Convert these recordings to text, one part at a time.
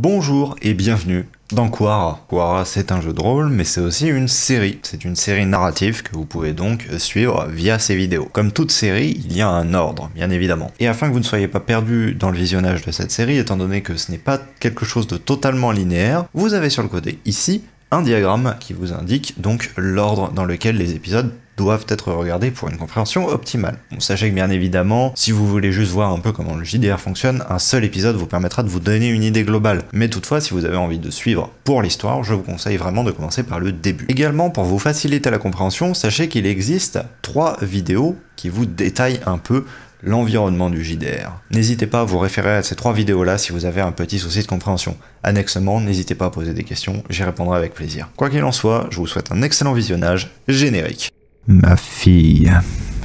Bonjour et bienvenue dans Quara. Quara, c'est un jeu de rôle, mais c'est aussi une série. C'est une série narrative que vous pouvez donc suivre via ces vidéos. Comme toute série, il y a un ordre, bien évidemment. Et afin que vous ne soyez pas perdu dans le visionnage de cette série, étant donné que ce n'est pas quelque chose de totalement linéaire, vous avez sur le côté, ici, un diagramme qui vous indique donc l'ordre dans lequel les épisodes doivent être regardés pour une compréhension optimale. Bon, sachez que bien évidemment, si vous voulez juste voir un peu comment le JDR fonctionne, un seul épisode vous permettra de vous donner une idée globale. Mais toutefois, si vous avez envie de suivre pour l'histoire, je vous conseille vraiment de commencer par le début. Également, pour vous faciliter la compréhension, sachez qu'il existe 3 vidéos qui vous détaillent un peu l'environnement du JDR. N'hésitez pas à vous référer à ces 3 vidéos-là si vous avez un petit souci de compréhension. Annexement, n'hésitez pas à poser des questions, j'y répondrai avec plaisir. Quoi qu'il en soit, je vous souhaite un excellent visionnage générique. Ma fille,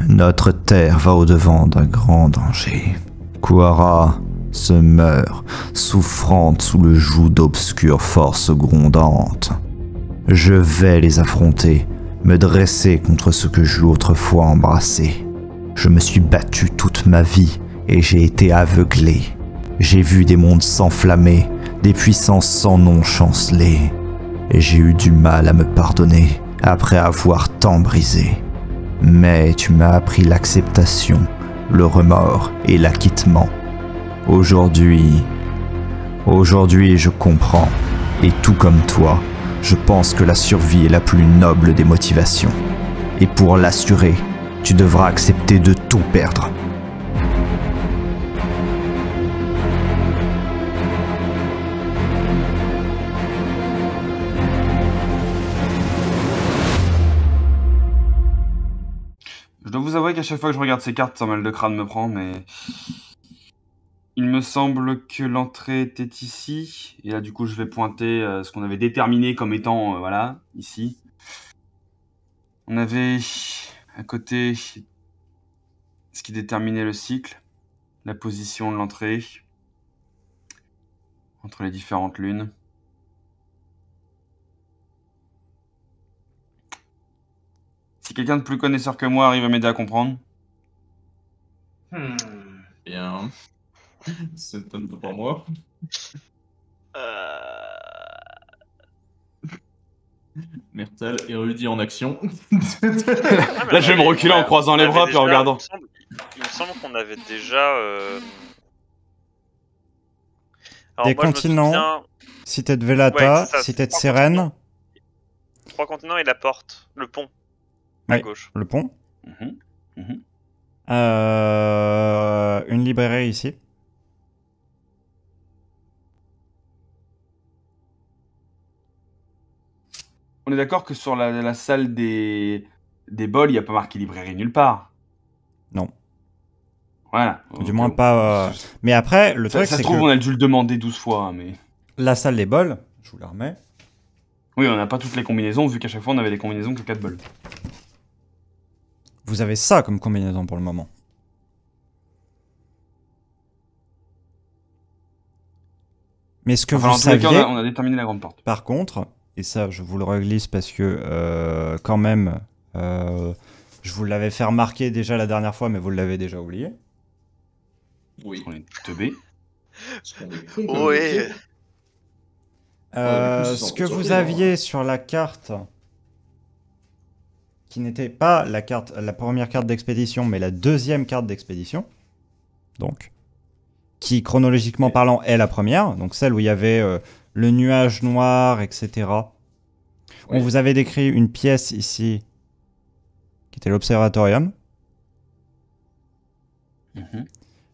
notre terre va au-devant d'un grand danger. Quara se meurt, souffrante sous le joug d'obscures forces grondantes. Je vais les affronter, me dresser contre ce que j'eus autrefois embrassé. Je me suis battu toute ma vie et j'ai été aveuglé. J'ai vu des mondes s'enflammer, des puissances sans nom chanceler. Et j'ai eu du mal à me pardonner après avoir tant brisé. Mais tu m'as appris l'acceptation, le remords et l'acquittement. Aujourd'hui, je comprends. Et tout comme toi, je pense que la survie est la plus noble des motivations. Et pour l'assurer, tu devras accepter de tout perdre. Je dois vous avouer qu'à chaque fois que je regarde ces cartes, un mal de crâne me prend, mais... Il me semble que l'entrée était ici, et là du coup je vais pointer ce qu'on avait déterminé comme étant, voilà, ici. On avait à côté ce qui déterminait le cycle, la position de l'entrée, entre les différentes lunes. Si quelqu'un de plus connaisseur que moi arrive à m'aider à comprendre. Bien. C'est un peu pour moi. Mertal, érudit en action. Là, je vais me reculer en croisant les bras puis en regardant. Il me semble qu'on avait déjà... Alors, Des moi, continents, je me souviens... cité de Velata, Ouais, ça, cité de 3 Sérène. continents. 3 continents et la porte, le pont, à Oui, gauche. le pont. Mhm. Une librairie ici. On est d'accord que sur la salle des bols, il n'y a pas marqué librairie nulle part. Non. Voilà. Du moins pas... Mais après, le truc, Ça c'est se trouve, que on a dû le demander 12 fois, mais... la salle des bols, je vous la remets. Oui, on n'a pas toutes les combinaisons, vu qu'à chaque fois, on avait les combinaisons que 4 bols. Vous avez ça comme combinaison pour le moment. Mais ce que Enfin, vous en tous les cas, saviez, on a déterminé la grande porte. par contre, et ça je vous le reglisse parce que quand même, je vous l'avais fait remarquer déjà la dernière fois, mais vous l'avez déjà oublié. Oui. On est teubés. Ouais. Ce que vous aviez sur la carte, qui n'était pas la première carte d'expédition, mais la deuxième carte d'expédition, donc, qui chronologiquement parlant est la première, donc celle où il y avait le nuage noir, etc. On vous avait décrit une pièce ici, qui était l'observatorium,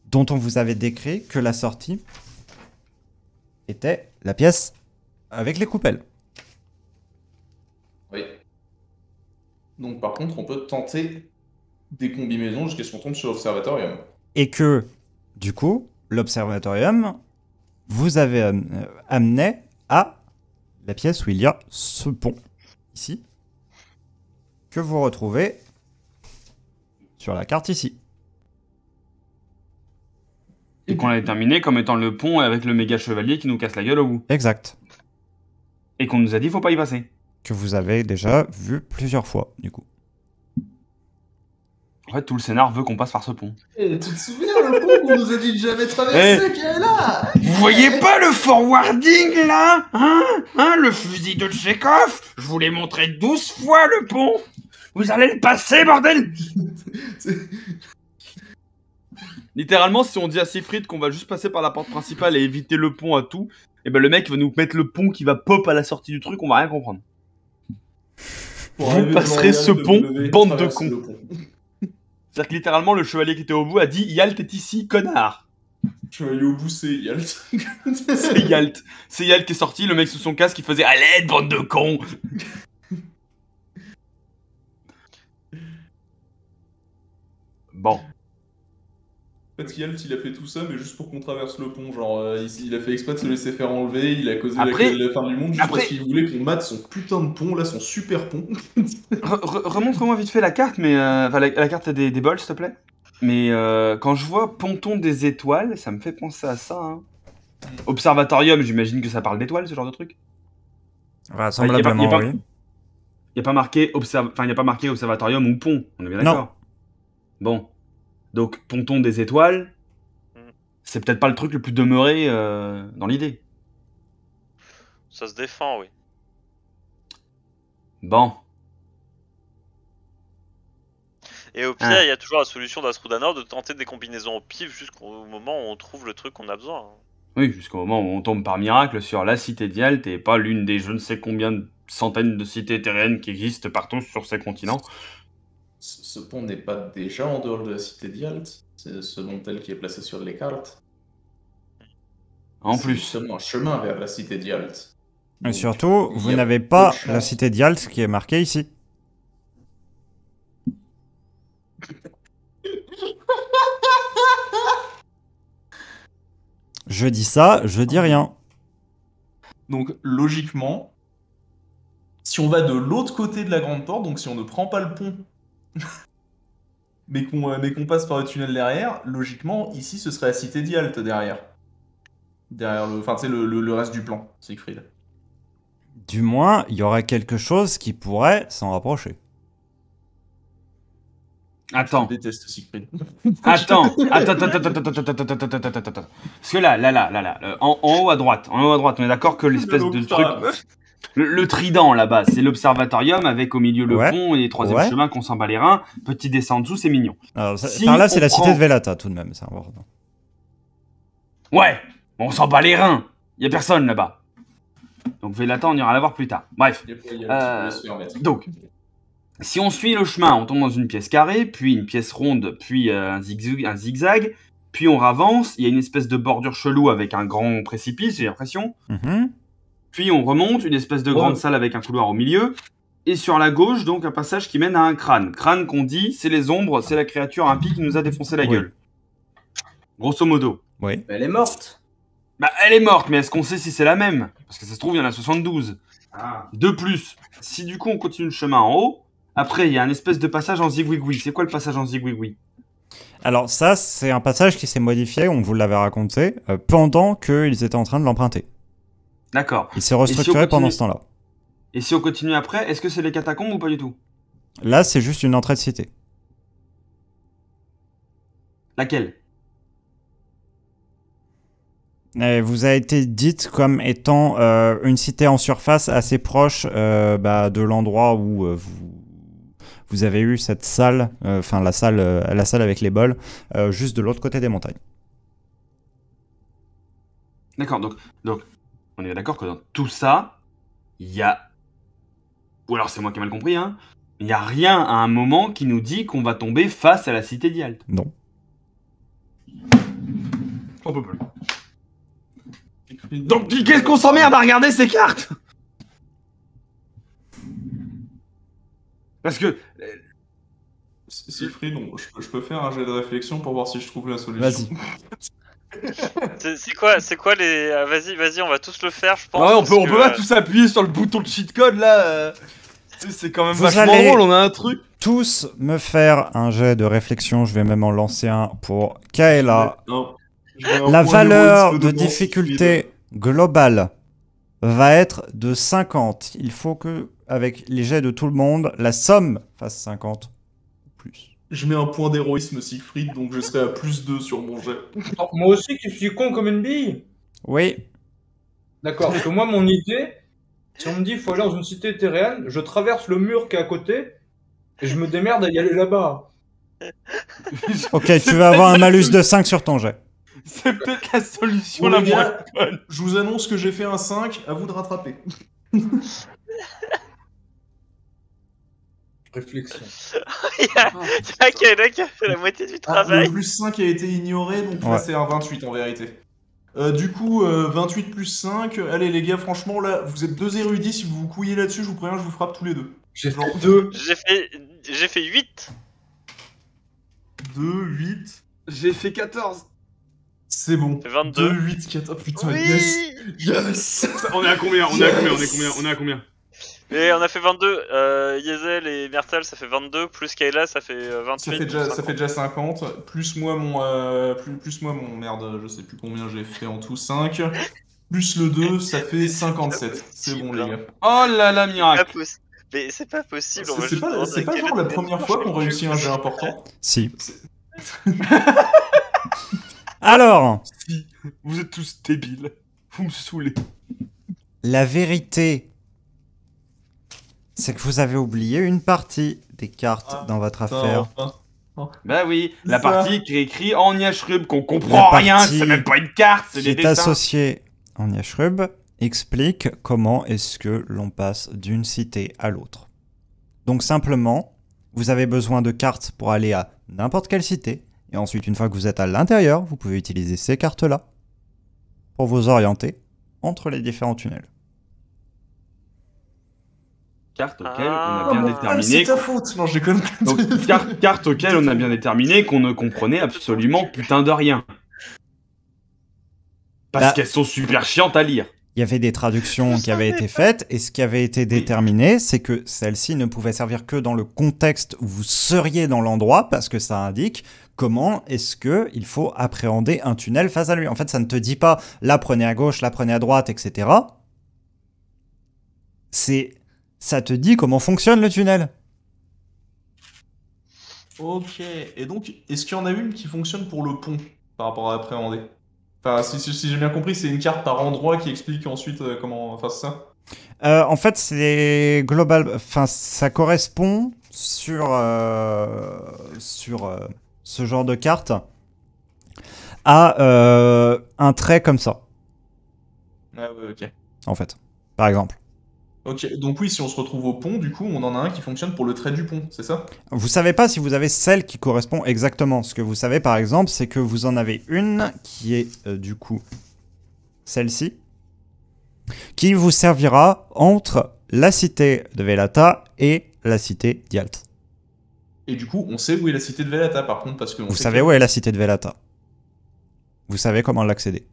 dont on vous avait décrit que la sortie était la pièce avec les coupelles. Oui. Donc par contre, on peut tenter des combinaisons jusqu'à ce qu'on tombe sur l'observatorium. Et que, du coup, l'observatorium vous avez amené à la pièce où il y a ce pont, ici, que vous retrouvez sur la carte ici. Et qu'on a déterminé comme étant le pont avec le méga chevalier qui nous casse la gueule au bout. Exact. Et qu'on nous a dit faut pas y passer. Que vous avez déjà vu plusieurs fois, du coup. En fait, tout le scénar veut qu'on passe par ce pont. Tu te souviens le pont qu'on nous a dit de jamais traverser qui est là? Vous voyez pas le forwarding là, hein, le fusil de Tchekhov? Je vous l'ai montré 12 fois le pont. Vous allez le passer, bordel. Littéralement, si on dit à Siegfried qu'on va juste passer par la porte principale et éviter le pont à tout, et ben le mec va nous mettre le pont qui va pop à la sortie du truc, on va rien comprendre. Vous passerez ce pont, bande de cons. C'est-à-dire que littéralement, le chevalier qui était au bout a dit Yalt est ici, connard. Chevalier au bout, c'est Yalt. C'est Yalt. C'est Yalt qui est sorti, le mec sous son casque qui faisait à l'aide, bande de cons. Bon. En fait, Yalt, il a fait tout ça, mais juste pour qu'on traverse le pont. Genre, il a fait exprès de se laisser faire enlever, il a causé la fin du monde, juste parce qu'il voulait qu'on mate son putain de pont, là, son super pont. Remontre-moi vite fait la carte, mais enfin, la carte des bols, s'il te plaît. Mais quand je vois Ponton des étoiles, ça me fait penser à ça. Hein. Observatorium, j'imagine que ça parle d'étoiles, ce genre de truc. Vraisemblablement, oui. Il n'y a pas marqué observatorium ou pont, on est bien d'accord. Bon. Donc, Ponton des étoiles, c'est peut-être pas le truc le plus demeuré dans l'idée. Ça se défend, oui. Bon. Et au pire, il y a toujours la solution d'Asrudanor de tenter des combinaisons au pif jusqu'au moment où on trouve le truc qu'on a besoin. Oui, jusqu'au moment où on tombe par miracle sur la cité d'Yalt et pas l'une des je ne sais combien de centaines de cités terriennes qui existent partout sur ces continents. Ce pont n'est pas déjà en dehors de la cité d'Yalt. C'est selon tel qui est placé sur les cartes. En plus. C'est justement un chemin vers la cité d'Yalt. Et surtout, vous n'avez pas la cité d'Yalt qui est marquée ici. Je dis ça, je dis rien. Donc, logiquement, si on va de l'autre côté de la grande porte, donc si on ne prend pas le pont, mais qu'on passe par le tunnel derrière, logiquement, ici, ce serait la cité d'Yalt derrière. Derrière le reste du plan, Siegfried. Du moins, il y aurait quelque chose qui pourrait s'en rapprocher. Attends. Je déteste Siegfried. Attends. Parce que là, en haut à droite, on est d'accord que l'espèce de truc... Le trident là-bas, c'est l'observatorium avec au milieu le pont et les troisième chemin qu'on s'en bat les reins. Petit dessin en dessous, c'est mignon. Alors, par là, c'est la cité de Velata tout de même, c'est important. Ouais, on s'en bat les reins. Y a personne là-bas. Donc Velata, on ira la voir plus tard. Bref. Donc, si on suit le chemin, on tombe dans une pièce carrée, puis une pièce ronde, puis un zigzag, puis on avance. Il y a une espèce de bordure chelou avec un grand précipice, j'ai l'impression. Puis on remonte, une espèce de grande salle avec un couloir au milieu. Et sur la gauche, donc, un passage qui mène à un crâne. Crâne qu'on dit, c'est les ombres, c'est la créature impie qui nous a défoncé la gueule. Grosso modo. Oui. Elle est morte. Bah, elle est morte, mais est-ce qu'on sait si c'est la même? Parce que ça se trouve, il y en a 72. De plus, si du coup on continue le chemin en haut, après il y a un espèce de passage en zigouigoui. C'est quoi le passage en zigouigoui? Alors ça, c'est un passage qui s'est modifié, on vous l'avait raconté, pendant qu'ils étaient en train de l'emprunter. D'accord. Il s'est restructuré pendant ce temps-là. Et si on continue après, est-ce que c'est les catacombes ou pas du tout? Là, c'est juste une entrée de cité. Laquelle? Vous a été dite comme étant une cité en surface assez proche de l'endroit où vous avez eu cette salle, enfin la salle avec les bols, juste de l'autre côté des montagnes. D'accord, donc on est d'accord que dans tout ça, il y a... Ou alors c'est moi qui ai mal compris, hein. Il n'y a rien à un moment qui nous dit qu'on va tomber face à la cité d'Yalt. Non. On peut plus. Donc qu'est-ce qu'on s'emmerde à regarder ces cartes? Parce que... Siegfried, je peux faire un jet de réflexion pour voir si je trouve la solution. Vas-y. C'est quoi les... Vas-y, on va tous le faire, je pense. Ouais, on peut pas tous appuyer sur le bouton de cheat code, là. C'est quand même vachement drôle, on a un truc. Tous me faire un jet de réflexion, je vais même en lancer un pour Kaela. La valeur de difficulté globale va être de 50. Il faut que, avec les jets de tout le monde, la somme fasse 50 ou plus. Je mets un point d'héroïsme Siegfried, donc je serai à +2 sur mon jet. Oh, moi aussi qui suis con comme une bille. Oui. D'accord, parce que moi, mon idée, si on me dit qu'il faut aller dans une cité terrienne, je traverse le mur qui est à côté et je me démerde à y aller là-bas. Ok, tu vas avoir un malus de 5 sur ton jet. C'est peut-être la solution Bon, la les moins gars, conne. je vous annonce que j'ai fait un 5, à vous de rattraper. Réflexion. Il y a quelqu'un qui a fait la moitié du Ah, travail. le +5 a été ignoré, donc Ouais. là c'est un 28 en vérité. Du coup, 28 plus 5. Allez les gars, franchement, là, vous êtes 2 érudits, si vous vous couillez là-dessus, je vous préviens, je vous frappe tous les deux. J'ai fait 2. J'ai fait 8. 2, 8. J'ai fait 14. C'est bon. Fait 22. 2, 8, 14. Oh putain, Oui. yes. On est à combien? On est à combien? On est à combien? On est à combien? Et on a fait 22. Yezel et Myrtle, ça fait 22. Plus Kayla, ça fait 28. Ça fait déjà 50. Plus moi mon. Plus moi mon. Merde, je sais plus combien j'ai fait en tout. 5. Plus le 2, ça fait 57. C'est bon, les gars. Oh là là, miracle. Mais c'est pas possible. On va C'est juste pas, demander c'est à pas Kayla genre la de première mettre fois sur qu'on le réussit cul. un jeu important. Si. Alors, Si, vous êtes tous débiles. Vous me saoulez. la vérité, c'est que vous avez oublié une partie des cartes dans votre affaire. Bah oui, la Ça. partie qui est écrite en Yashrub qu'on La comprend rien, partie c'est même pas une carte, c'est Qui des est dessins. associé en Yashrub explique comment est-ce que l'on passe d'une cité à l'autre. Donc simplement, vous avez besoin de cartes pour aller à n'importe quelle cité. Et ensuite, une fois que vous êtes à l'intérieur, vous pouvez utiliser ces cartes-là pour vous orienter entre les différents tunnels. Carte auquel on a Ah, bien C'est déterminé. ta faute. Non, je déconne. Donc, carte auquel on a bien déterminé qu'on ne comprenait absolument putain de rien. Parce Bah. qu'elles sont super chiantes à lire. Il y avait des traductions qui avaient été faites, et ce qui avait été déterminé, c'est que celles-ci ne pouvaient servir que dans le contexte où vous seriez dans l'endroit, parce que ça indique comment est-ce qu'il faut appréhender un tunnel face à lui. En fait, ça ne te dit pas « là, prenez à gauche, là, prenez à droite, etc. » Ça te dit comment fonctionne le tunnel. Ok. Et donc, est-ce qu'il y en a une qui fonctionne pour le pont par rapport à appréhender? Enfin, si j'ai bien compris, c'est une carte par endroit qui explique ensuite comment. Enfin, c'est ça? En fait, c'est global. Enfin, ça correspond sur ce genre de carte à un trait comme ça, Ah ouais, ok. en fait, par exemple. Ok, donc oui, si on se retrouve au pont, du coup, on en a un qui fonctionne pour le trait du pont, c'est ça? Vous savez pas si vous avez celle qui correspond exactement. Ce que vous savez, par exemple, c'est que vous en avez une qui est du coup celle-ci, qui vous servira entre la cité de Velata et la cité d'Yalt. Et du coup, on sait où est la cité de Velata, par contre, parce que Vous savez où est la cité de Velata. Vous savez comment l'accéder.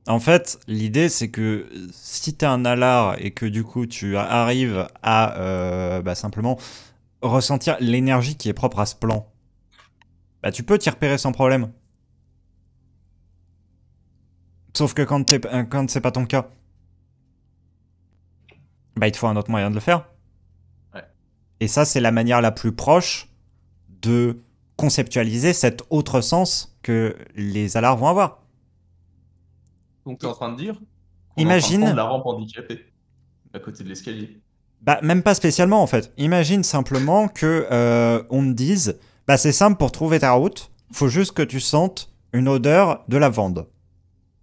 En fait, l'idée, c'est que si tu as un alar et que du coup, tu arrives à simplement ressentir l'énergie qui est propre à ce plan, bah, tu peux t'y repérer sans problème. Sauf que quand c'est pas ton cas, bah, il te faut un autre moyen de le faire. Ouais. Et ça, c'est la manière la plus proche de conceptualiser cet autre sens que les alars vont avoir. Donc t'es en train de dire Imagine- est en train de prendre la rampe handicapée à côté de l'escalier. Bah, même pas spécialement en fait. Imagine simplement que on te dise, bah c'est simple pour trouver ta route, faut juste que tu sentes une odeur de lavande.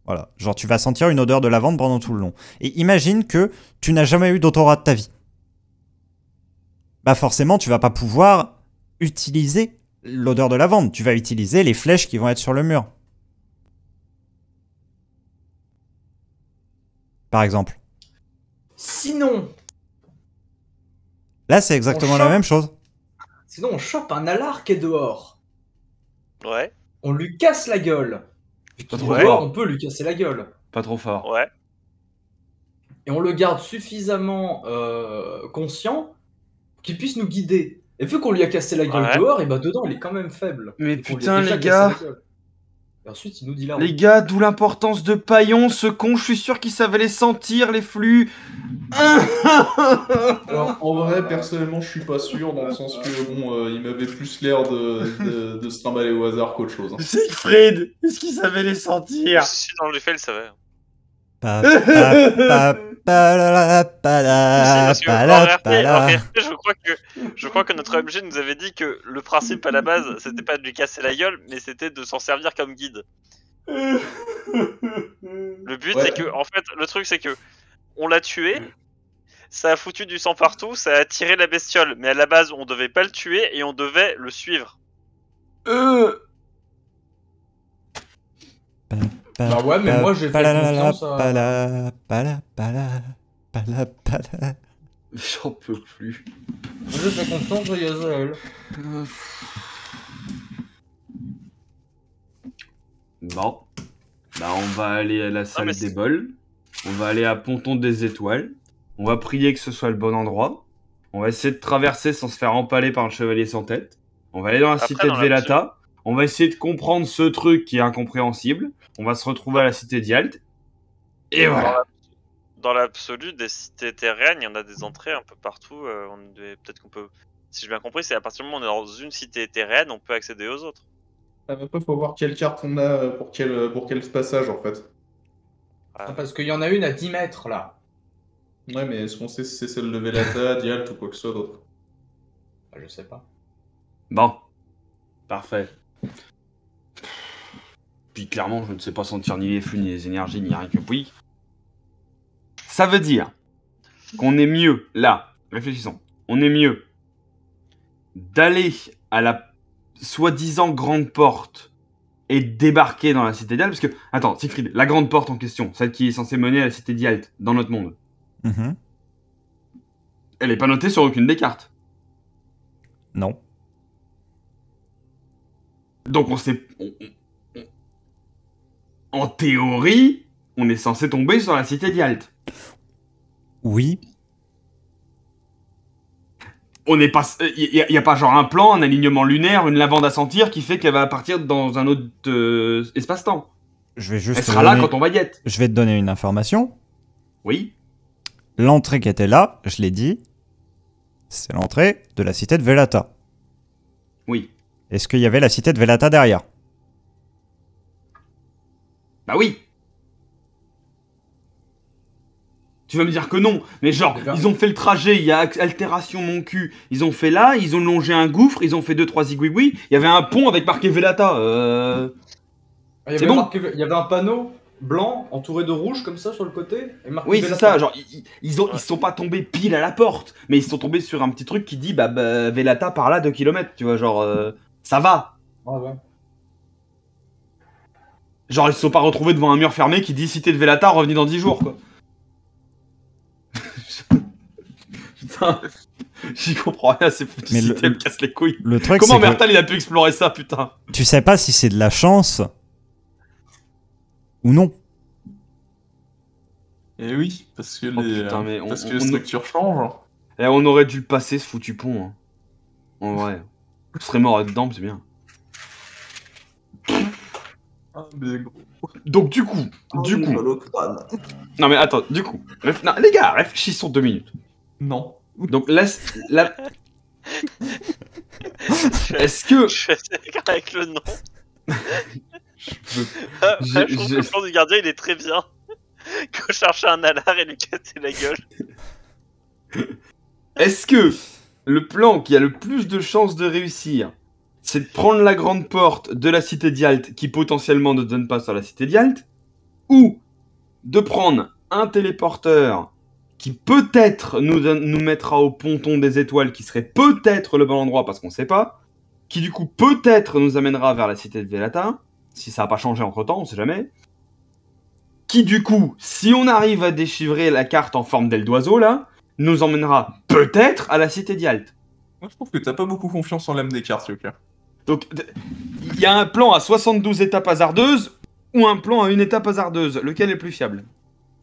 Voilà, genre tu vas sentir une odeur de lavande pendant tout le long. Et imagine que tu n'as jamais eu d'odorat de ta vie. Bah forcément, tu vas pas pouvoir utiliser l'odeur de lavande. Tu vas utiliser les flèches qui vont être sur le mur. Par exemple. Sinon, Là, c'est exactement On la chope. même chose. sinon on chope un alar qui est dehors. Ouais, On lui casse la gueule. Pas Il trop est fort. dehors, on peut lui casser la gueule. Pas trop fort. ouais. Et on le garde suffisamment conscient qu'il puisse nous guider. Et vu qu'on lui a cassé la gueule Ouais. dehors, et bah dedans il est quand même faible. Mais Et qu'on lui a putain, déjà les cassé gars. la gueule. Et ensuite, il nous dit là. Les gars, d'où l'importance de Paillon, ce con, je suis sûr qu'il savait les sentir, les flux. Alors, en vrai, personnellement, je suis pas sûr, dans le sens que, bon, il m'avait plus l'air de se trimballer au hasard qu'autre chose. Hein. Siegfried, est-ce qu'il savait les sentir? Si, dans les faits, il savait. Pa, pa, pa, pa, la, pa, la, Parce que, pa, en la, réalité, pa, la. je crois que notre MG nous avait dit que le principe à la base, c'était pas de lui casser la gueule, mais c'était de s'en servir comme guide. Le but, Ouais. c'est que, en fait, le truc, c'est que on l'a tué, ça a foutu du sang partout, ça a attiré la bestiole, mais à la base, on devait pas le tuer et on devait le suivre. Bah ouais, mais moi, j'ai fait confiance à... J'en peux plus. Moi, j'ai fait confiance à Yazael. Bon. Bah, on va aller à la salle mais des c'est- bols. On va aller à Ponton des Étoiles. On va prier que ce soit le bon endroit. On va essayer de traverser sans se faire empaler par un chevalier sans tête. On va aller dans la Après, cité dans de Velata. On va essayer de comprendre ce truc qui est incompréhensible. On va se retrouver à la cité d'Yalt. Et voilà. Dans l'absolu, des cités terriennes, il y en a des entrées un peu partout. Peut-être qu'on peut. Si j'ai bien compris, c'est à partir du moment où on est dans une cité terrienne, on peut accéder aux autres. Après, faut voir quelle carte on a pour quel passage, en fait. Ah, parce qu'il y en a une à 10 mètres, là. Ouais, mais est-ce qu'on sait si c'est celle de Velata, Dialt ou quoi que ce soit d'autre? Bah, je sais pas. Bon. Parfait. Puis clairement, je ne sais pas sentir ni les flux, ni les énergies, ni rien que oui. Ça veut dire qu'on est mieux, là, réfléchissons, on est mieux d'aller à la soi-disant grande porte et débarquer dans la cité d'Yalt, parce que, attends, Siegfried, la grande porte en question, celle qui est censée mener à la cité d'Yalt, dans notre monde, Mhm. elle est pas notée sur aucune des cartes. Non. Donc on sait... En théorie, on est censé tomber sur la cité d'Yalt. Oui. On n'est pas... Il y a pas genre un plan, un alignement lunaire, une lavande à sentir qui fait qu'elle va partir dans un autre espace-temps. Je vais juste Elle te sera là donner- quand on va y être. Je vais te donner une information. Oui. L'entrée qui était là, je l'ai dit, c'est l'entrée de la cité de Velata. Oui. Est-ce qu'il y avait la cité de Velata derrière? Bah oui. Tu vas me dire que non, mais genre, Déjà. ils ont fait le trajet, il y a altération mon cul, ils ont fait là, ils ont longé un gouffre, ils ont fait 2-3 zigouigouis, il y avait un pont avec marqué Velata, Ah, il y C'est avait bon. il y avait un panneau blanc entouré de rouge comme ça sur le côté et marqué Oui, c'est Velata. ça, genre, ils sont pas tombés pile à la porte, mais ils sont tombés sur un petit truc qui dit, bah Velata par là 2 km, tu vois, genre, ça va. Ah ouais. Genre, ils se sont pas retrouvés devant un mur fermé qui dit cité de Velata, revenez dans 10 jours, quoi. Putain, j'y comprends rien, ces petites Mais cités me cassent les couilles. Le truc, Comment c'est que Mertal il a pu explorer ça, putain? tu sais pas si c'est de la chance ou non. Eh oui, parce que Oh, putain, mais parce que on- les structures changent. Eh, on aurait dû le passer, ce foutu pont. Hein. En vrai. Je serais mort dedans, c'est bien. Ah, mais gros. Donc, du coup. le crâne. Non, mais attends, du coup. Non, les gars, réfléchissons 2 minutes. Non. Donc, est-ce que. Je suis assez d'accord avec le nom. Je- Après, j'ai- je trouve que j'ai- le plan du gardien il est très bien. Qu'on cherche un alar et lui casser la gueule. Est-ce que le plan qui a le plus de chances de réussir, c'est de prendre la grande porte de la cité d'Yalt qui potentiellement ne donne pas sur la cité d'Yalt, ou de prendre un téléporteur qui peut-être nous mettra au ponton des étoiles, qui serait peut-être le bon endroit parce qu'on sait pas, qui du coup peut-être nous amènera vers la cité de Velata, si ça n'a pas changé entre temps, on sait jamais, qui du coup, si on arrive à déchiffrer la carte en forme d'aile d'oiseau là, nous emmènera peut-être à la cité d'Yalt. Moi, je trouve que t'as pas beaucoup confiance en l'âme des cartes, Yoka. Donc, il y a un plan à 72 étapes hasardeuses ou un plan à une étape hasardeuse. Lequel est le plus fiable?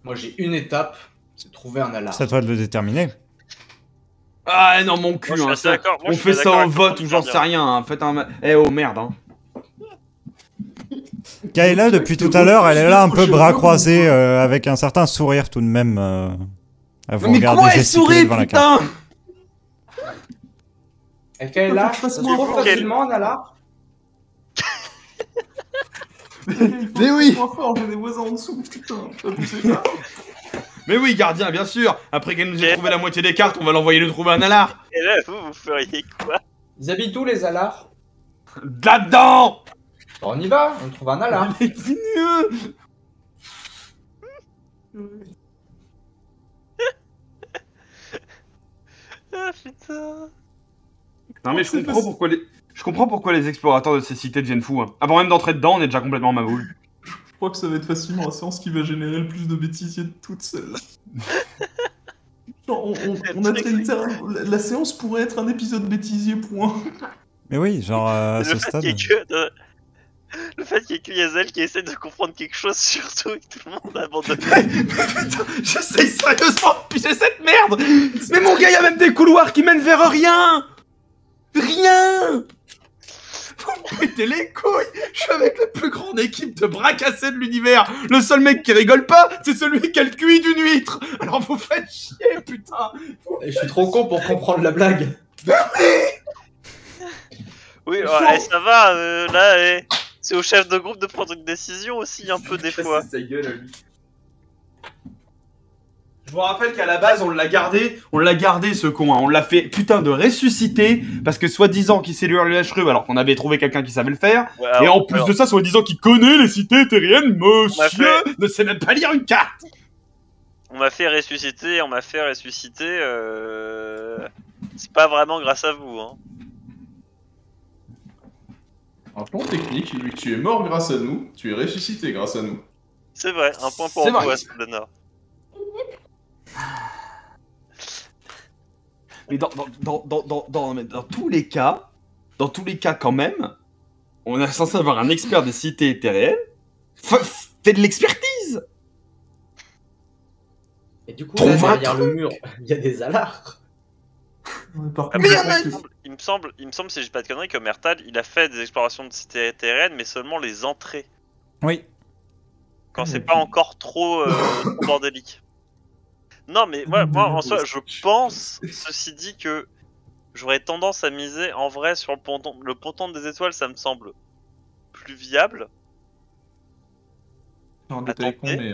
Moi j'ai une étape, c'est trouver un alarme. C'est à toi de le déterminer. Ah non, mon cul, Moi, je suis hein, assez ça- d'accord. Moi, on je suis fait ça d'accord au avec le vote plan ou du j'en gardien. sais rien. Hein. Faites un... Eh oh, merde, hein. Kayla, depuis tout à l'heure, elle est là un peu bras croisés, avec un certain sourire tout de même. À vous Mais regarder quoi, elle gesticuler sourit, devant la carte. putain! Et Kayla, Faut que je fasse ça se moins trouve fort. facilement en alarme. Mais oui. Moins fort, j'ai des voisins en dessous, putain. Abusez pas. Mais oui, gardien, bien sûr. Après qu'elle nous ait Ok. trouvé la moitié des cartes, on va l'envoyer le trouver un alar. Et là, vous feriez quoi? Ils habitent où les alars? Là-dedans. On y va, on trouve un alar. Il est mieux. Ah putain. Non mais je comprends pourquoi les explorateurs de ces cités deviennent fous. Hein. Avant même d'entrer dedans, on est déjà complètement maboule. Je crois que ça va être facilement la séance qui va générer le plus de bêtisiers de toutes celles-là. Genre, on a très littéralement... La séance pourrait être un épisode bêtisier, point. Mais oui, genre à Le ce fait stade. qu'il y ait que... Le fait qu'il y ait que Yazel qui essaie de comprendre quelque chose, surtout, et que tout le monde abandonne. Putain, j'essaye sérieusement de piger cette merde. Mais mon gars, y a même des couloirs qui mènent vers rien. Rien. Vous me mettez les couilles. Je suis avec la plus grande équipe de bras cassés de l'univers. Le seul mec qui rigole pas, c'est celui qui a le QI d'une huître. Alors vous faites chier, putain. Et je suis trop con pour comprendre la blague. Oui, ouais, ça va, là, c'est au chef de groupe de prendre une décision aussi, un peu des fois. Sa gueule à lui. Je vous rappelle qu'à la base, on l'a gardé ce con, hein. On l'a fait putain de ressusciter, parce que soi-disant qu'il sait lire le HRU alors qu'on avait trouvé quelqu'un qui savait le faire, Ouais, et en plus de ça, soi-disant qu'il connaît les cités terriennes, monsieur fait- ne sait même pas lire une carte. On m'a fait ressusciter, c'est pas vraiment grâce à vous, hein. Un plan technique, vu que tu es mort grâce à nous, tu es ressuscité grâce à nous. C'est vrai, un point pour C'est vous, vrai. Asplana. Mais dans tous les cas, quand même, on est censé avoir un expert des cités terriennes. Fait de l'expertise. Et du coup, Ton là, ventre. derrière le mur, il y a des alars. Par Ah, contre, Mais je y en a- pense que- il me semble, si j'ai pas de conneries, que Mertal, il a fait des explorations de cités terriennes, mais seulement les entrées, Oui. quand c'est pas encore trop, trop bordélique. Non, mais ouais, moi, en soi, je pense, ceci dit, que j'aurais tendance à miser, en vrai, sur le ponton. Le ponton des étoiles, ça me semble plus viable. C'est un détail con, tenter. mais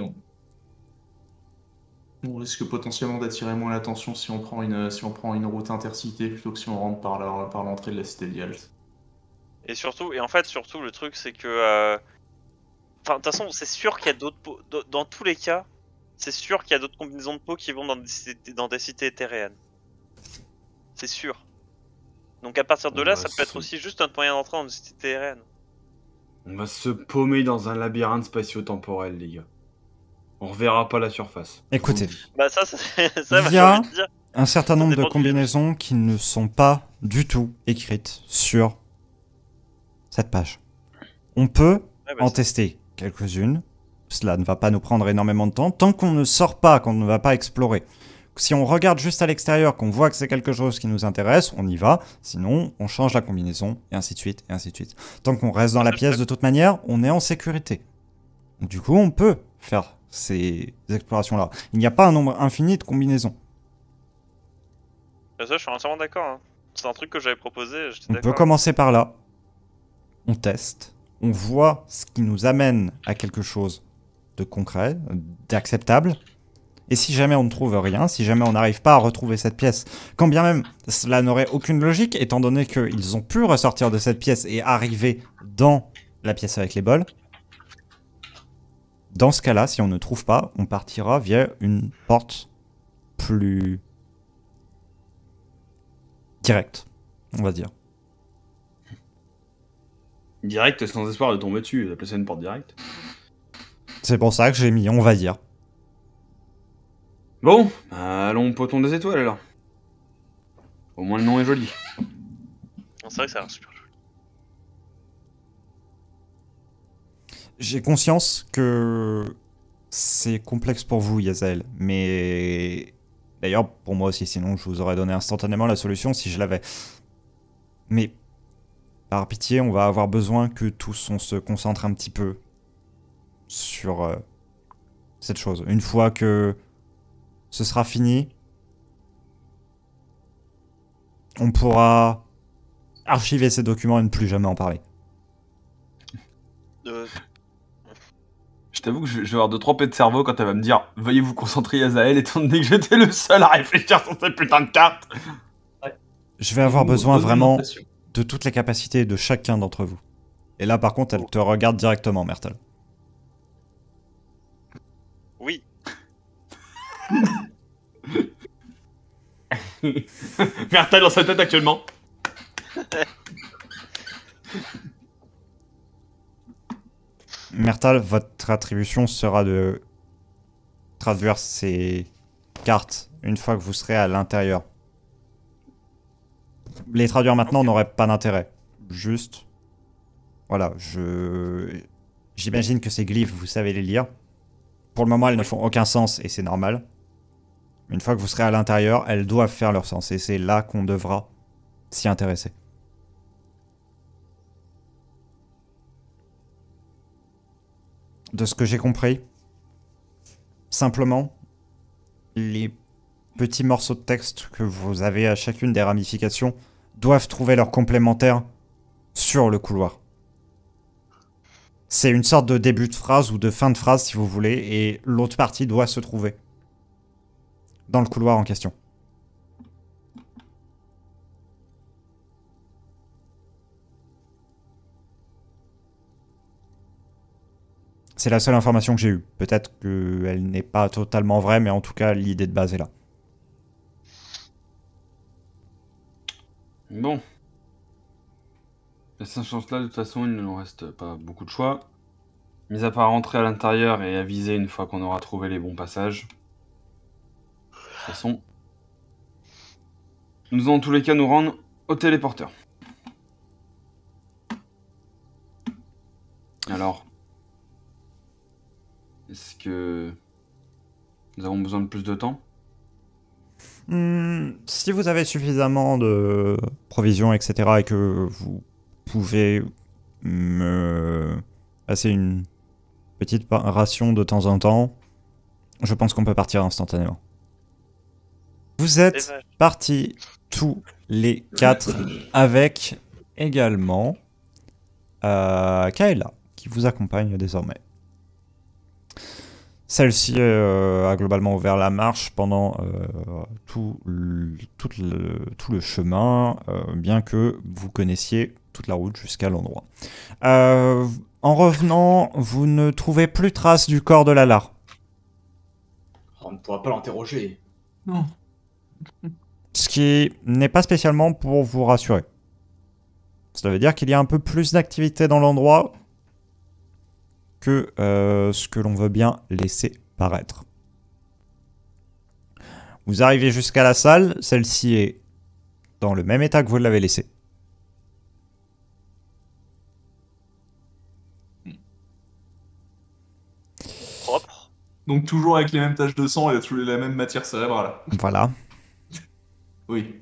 on risque potentiellement d'attirer moins l'attention si on prend une route intercité plutôt que si on rentre par l'entrée de la cité d'Yalt. Et surtout, le truc, c'est que... Enfin, de toute façon, c'est sûr qu'il y a d'autres pots... Dans tous les cas, c'est sûr qu'il y a d'autres combinaisons de pots qui vont dans des cités éthéréennes. C'est sûr. Donc à partir de là, Ouais, ça peut être c'est- aussi juste un moyen d'entrer dans une cité éthérienne. On va se paumer dans un labyrinthe spatio-temporel, les gars. On reverra pas la surface. Écoutez, Bah ça, ça Il j'ai y a- envie de dire. un certain nombre de dépend du combinaisons qui ne sont pas du tout écrites sur cette page. On peut Ouais, bah, en tester quelques-unes. Cela ne va pas nous prendre énormément de temps. Tant qu'on ne sort pas, qu'on ne va pas explorer. Si on regarde juste à l'extérieur, qu'on voit que c'est quelque chose qui nous intéresse, on y va. Sinon, on change la combinaison, et ainsi de suite, et ainsi de suite. Tant qu'on reste dans la pièce, de toute manière, on est en sécurité. Donc, du coup, on peut faire ces explorations-là. Il n'y a pas un nombre infini de combinaisons. ça, je suis entièrement d'accord. Hein. C'est un truc que j'avais proposé, j'étais On d'accord. peut commencer par là. On teste. On voit ce qui nous amène à quelque chose de concret, d'acceptable. Et si jamais on ne trouve rien, si jamais on n'arrive pas à retrouver cette pièce, quand bien même cela n'aurait aucune logique, étant donné qu'ils ont pu ressortir de cette pièce et arriver dans la pièce avec les bols, dans ce cas-là, si on ne trouve pas, on partira via une porte plus directe, on va dire. Direct, sans espoir de tomber dessus. Il a placé une porte directe. C'est pour ça que j'ai mis, on va dire. Bon, allons au poton des étoiles alors. Au moins le nom est joli. Non, c'est vrai que ça a l'air super joli. J'ai conscience que c'est complexe pour vous, Yazel, mais d'ailleurs pour moi aussi, sinon je vous aurais donné instantanément la solution si je l'avais. Mais par pitié, on va avoir besoin que tous on se concentre un petit peu sur cette chose. Une fois que ce sera fini, on pourra archiver ces documents et ne plus jamais en parler. Je t'avoue que je vais avoir de tremper de cerveau quand elle va me dire « Veuillez vous concentrer, Yazael, étant donné que j'étais le seul à réfléchir sur cette putain de carte !» Je vais avoir besoin Donne-nous vraiment l'impression. de toutes les capacités de chacun d'entre vous. Et là, par contre, elle te regarde directement, Myrtle. Oui. Myrtle dans sa tête actuellement. Myrtle, votre attribution sera de traduire ces cartes une fois que vous serez à l'intérieur. Les traduire maintenant n'aurait pas d'intérêt. Juste... Voilà, j'imagine que ces glyphes, vous savez les lire. Pour le moment, elles ne font aucun sens et c'est normal. Une fois que vous serez à l'intérieur, elles doivent faire leur sens et c'est là qu'on devra s'y intéresser. De ce que j'ai compris, simplement, les petits morceaux de texte que vous avez à chacune des ramifications doivent trouver leur complémentaire sur le couloir. C'est une sorte de début de phrase ou de fin de phrase si vous voulez, et l'autre partie doit se trouver dans le couloir en question. C'est la seule information que j'ai eue. Peut-être qu'elle n'est pas totalement vraie, mais en tout cas, l'idée de base est là. Bon. À cette chance-là, de toute façon, il ne nous reste pas beaucoup de choix. Mis à part rentrer à l'intérieur et aviser une fois qu'on aura trouvé les bons passages. De toute façon, nous allons en tous les cas nous rendre au téléporteur. Alors, est-ce que nous avons besoin de plus de temps ? Si vous avez suffisamment de provisions, etc., et que vous pouvez me passer une petite ration de temps en temps, je pense qu'on peut partir instantanément. Vous êtes partis tous les 4 avec également Kaela, qui vous accompagne désormais. Celle-ci a globalement ouvert la marche pendant tout le chemin, bien que vous connaissiez toute la route jusqu'à l'endroit. En revenant, vous ne trouvez plus trace du corps de Lalar. On ne pourra pas l'interroger. Non. Ce qui n'est pas spécialement pour vous rassurer. Ça veut dire qu'il y a un peu plus d'activité dans l'endroit que ce que l'on veut bien laisser paraître. Vous arrivez jusqu'à la salle, celle-ci est dans le même état que vous l'avez laissée. Propre. Donc toujours avec les mêmes taches de sang et la même matière cérébrale. Voilà. Oui.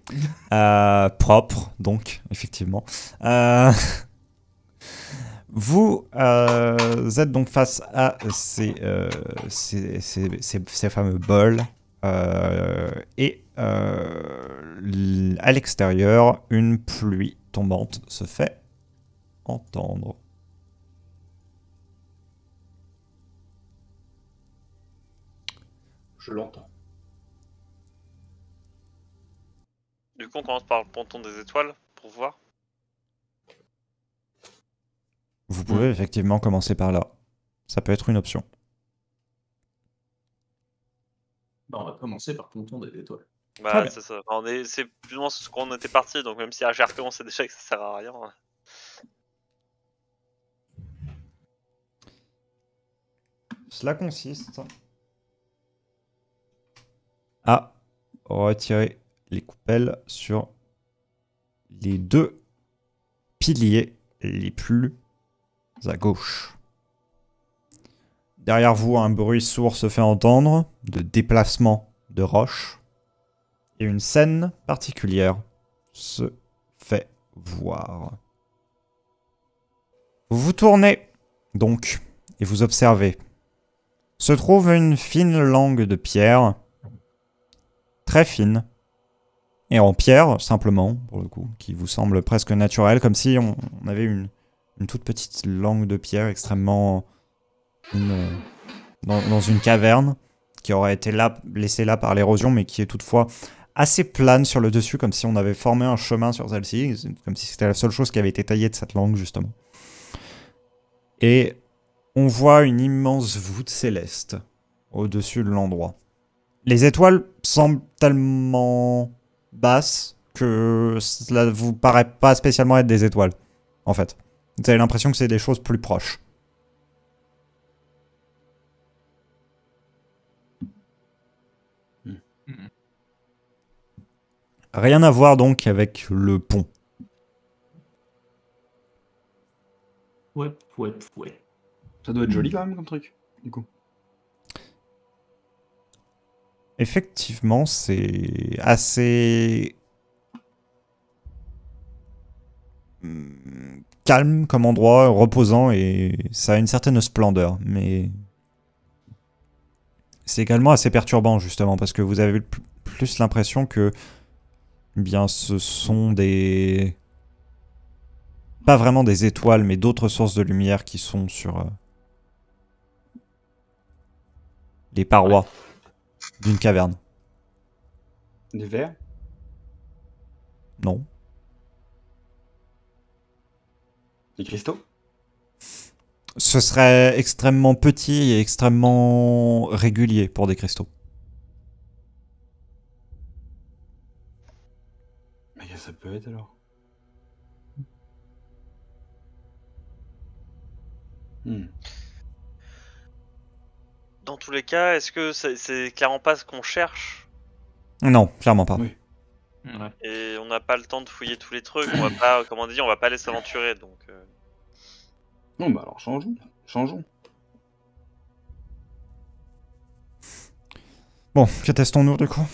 Propre, donc, effectivement. Vous êtes donc face à ces fameux bols. Et à l'extérieur, une pluie tombante se fait entendre. Je l'entends. Du coup, on commence par le ponton des étoiles pour voir. Vous pouvez effectivement commencer par là. Ça peut être une option. Bah, on va commencer par Ponton des étoiles. Bah, c'est ça. C'est plus ou moins ce qu'on était parti, donc même si à GRP on sait déjà que ça sert à rien. Cela consiste à retirer les coupelles sur les 2 piliers les plus à gauche. Derrière vous, un bruit sourd se fait entendre de déplacement de roches et une scène particulière se fait voir. Vous vous tournez donc et vous observez. Se trouve une fine langue de pierre, très fine, et en pierre, simplement, pour le coup, qui vous semble presque naturelle, comme si on avait une toute petite langue de pierre extrêmement fine, dans une caverne, qui aurait été laissée là par l'érosion, mais qui est toutefois assez plane sur le dessus, comme si on avait formé un chemin sur celle-ci, comme si c'était la seule chose qui avait été taillée de cette langue, justement. Et on voit une immense voûte céleste au-dessus de l'endroit. Les étoiles semblent tellement basses que cela vous paraît pas spécialement être des étoiles, en fait. Vous avez l'impression que c'est des choses plus proches. Rien à voir donc avec le pont. Ouais. Ça doit être joli quand même comme truc, du coup. Effectivement, c'est assez calme comme endroit, reposant, et ça a une certaine splendeur, mais c'est également assez perturbant, justement, parce que vous avez plus l'impression que bien ce sont des... pas vraiment des étoiles, mais d'autres sources de lumière qui sont sur les parois d'une caverne. Des verres. Non. Des cristaux. Ce serait extrêmement petit et extrêmement régulier pour des cristaux. Mais qu'est-ce que ça peut être alors? Dans tous les cas, est-ce que c'est clairement pas ce qu'on cherche? Non, clairement pas. Oui. Ouais. Et on n'a pas le temps de fouiller tous les trucs, on va pas, comment dire, on va pas aller s'aventurer, donc... Non, bah alors changeons. Bon, que testons-nous du coup?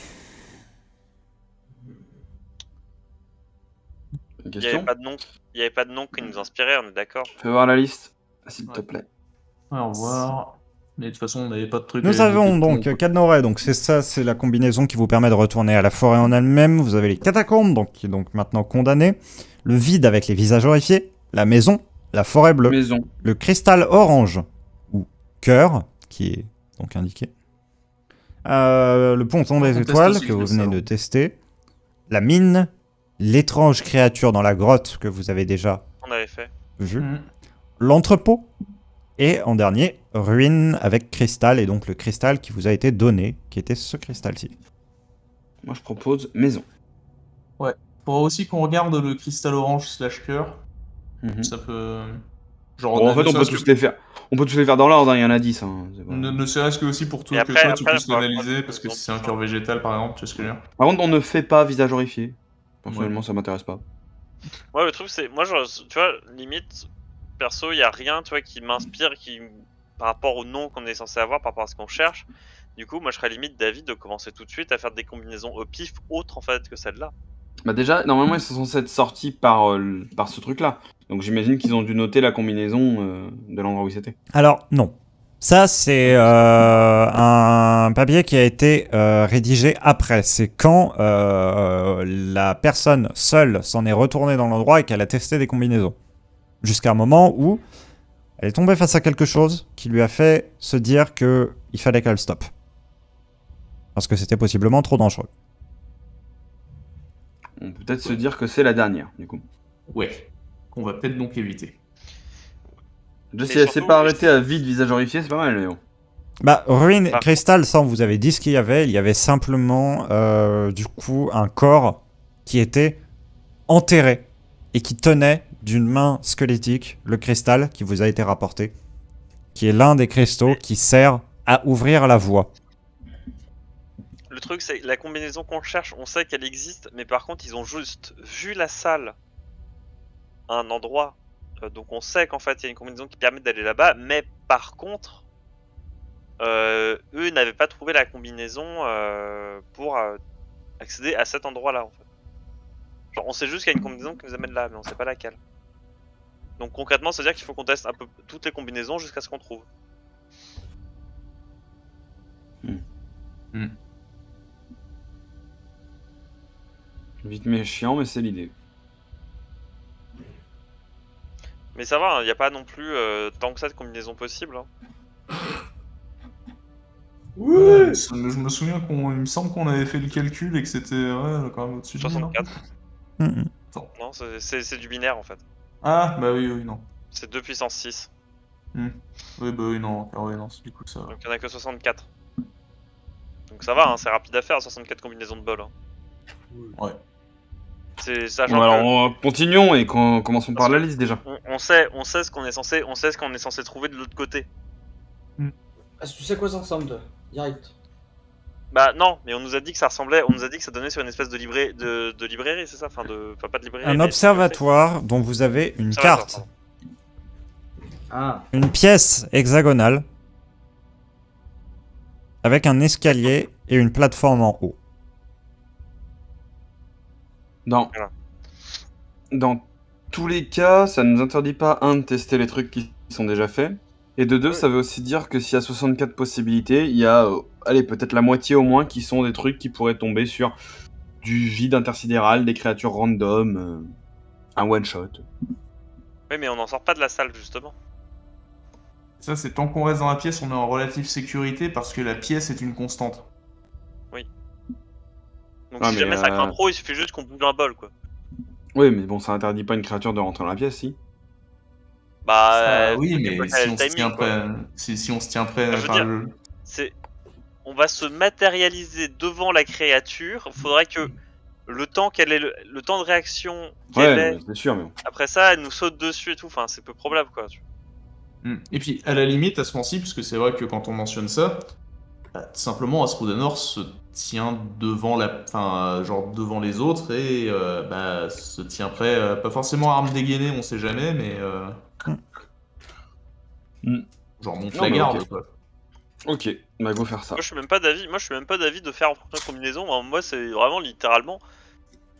Une Il y question? avait pas de nom qui nous inspirait, on est d'accord? Fais voir la liste, s'il te plaît. Alors, voir. Mais de toute façon, on n'avait pas de truc. Nous avons donc Cadnoret, donc c'est ça, c'est la combinaison qui vous permet de retourner à la forêt en elle-même. Vous avez les catacombes, donc qui est donc maintenant condamné. Le vide avec les visages horrifiés. La maison, la forêt bleue. Maison. Le cristal orange, ou cœur, qui est donc indiqué. Le ponton des On teste étoiles, aussi que vous le venez salon. de tester. La mine. L'étrange créature dans la grotte, que vous avez déjà On avait fait. vu. L'entrepôt. Et en dernier, ruine avec cristal, et donc le cristal qui vous a été donné, qui était ce cristal-ci. Moi je propose maison. Faudra aussi qu'on regarde le cristal orange / cœur. Mhm. Ça peut. Genre, Bon, en fait, ne on peut serait-ce tous que- les faire. On peut tous les faire dans l'ordre, hein, il y en a 10. Hein. C'est pas- Ne serait-ce que aussi pour toi, Et que après- toi, tu après, puisses faudra l'analyser, prendre- parce que donc, si c'est un cœur végétal, par exemple, tu sais ce que je veux dire. Par contre, on ne fait pas visage horrifié. Personnellement, ça m'intéresse pas. Moi, le truc, c'est. Moi, tu vois, limite, perso, il y a rien, tu vois, qui m'inspire, par rapport au nom qu'on est censé avoir, par rapport à ce qu'on cherche. Du coup, moi, je serais limite d'avis de commencer tout de suite à faire des combinaisons au pif autres, en fait, que celle-là. Bah, déjà, normalement, ils sont censés être sortis par ce truc-là. Donc, j'imagine qu'ils ont dû noter la combinaison de l'endroit où ils étaient. Alors, non. Ça, c'est un papier qui a été rédigé après. C'est quand la personne seule s'en est retournée dans l'endroit et qu'elle a testé des combinaisons. Jusqu'à un moment où elle est tombée face à quelque chose qui lui a fait se dire qu'il fallait qu'elle stoppe. Parce que c'était possiblement trop dangereux. On peut peut-être se dire que c'est la dernière, du coup. Ouais. Qu'on va peut-être donc éviter. Déjà, si Et elle s'est surtout, pas arrêtée à vide visage horrifié, c'est pas mal, Léo. Bah, ruine, Par cristal, ça, on vous avait dit ce qu'il y avait. Il y avait simplement, du coup, un corps qui était enterré et qui tenait d'une main squelettique le cristal qui vous a été rapporté, qui est l'un des cristaux qui sert à ouvrir la voie. Le truc, c'est la combinaison qu'on cherche, on sait qu'elle existe, mais par contre, ils ont juste vu la salle à un endroit. Donc, on sait qu'en fait, il y a une combinaison qui permet d'aller là-bas, mais par contre, eux n'avaient pas trouvé la combinaison pour accéder à cet endroit-là, en fait. Genre, on sait juste qu'il y a une combinaison qui nous amène là, mais on sait pas laquelle. Donc concrètement, ça veut dire qu'il faut qu'on teste un peu toutes les combinaisons jusqu'à ce qu'on trouve. Vite mais chiant, mais c'est l'idée. Mais ça va, il n'y a pas non plus tant que ça de combinaisons possibles. Hein. Ouais, je me souviens il me semble qu'on avait fait le calcul et que c'était quand même au-dessus de 64. Mhm. Non, c'est du binaire en fait. Ah, bah oui, non. C'est 2 puissance 6. Oui, bah oui, non. Du coup, ça va. Donc il n'y en a que 64. Donc ça va, hein, c'est rapide à faire, 64 combinaisons de bol. Hein. Ouais. C'est sachant Bon, alors que continuons et commençons par la liste déjà. on sait ce qu'on est censé trouver de l'autre côté. Ah, tu sais quoi ça ressemble, toi? Direct. Bah non, mais on nous a dit que ça ressemblait, on nous a dit que ça donnait sur une espèce de librairie, c'est ça, enfin pas de librairie. Un mais observatoire dont vous avez une Observatoire, carte, pardon. Ah. une pièce hexagonale avec un escalier et une plateforme en haut. Dans tous les cas, ça ne nous interdit pas, de tester les trucs qui sont déjà faits, et de deux, ça veut aussi dire que s'il y a 64 possibilités, il y a, allez, peut-être la moitié au moins qui sont des trucs qui pourraient tomber sur du vide intersidéral, des créatures random, un one-shot. Oui, mais on n'en sort pas de la salle justement. Ça, c'est tant qu'on reste dans la pièce, on est en relative sécurité parce que la pièce est une constante. Donc Ah, si mais, jamais ça craint trop, il suffit juste qu'on bouge un bol quoi. Oui, mais bon, ça interdit pas une créature de rentrer dans la pièce, si. Bah oui, faut mais pas si caler on le se timing, tient quoi. prêt, si on se tient prêt, Je veux enfin, dire- On va se matérialiser devant la créature. Faudrait que le temps qu'elle ait le temps de réaction qu'elle Ouais, ait. mais c'est sûr, mais bon. Après ça, elle nous saute dessus et tout. Enfin, c'est peu probable quoi. Et puis, à la limite, à ce moment-ci, parce que c'est vrai que quand on mentionne ça, tout simplement, Astrodanor se tient devant genre devant les autres et se tient prêt, pas forcément arme dégainée, on sait jamais, mais genre monte Non, la mais garde, ok. quoi. Ok, bah go faire ça. Moi, je suis même pas d'avis. Moi, je suis même pas d'avis de faire en première combinaison. Hein. Moi, c'est vraiment littéralement,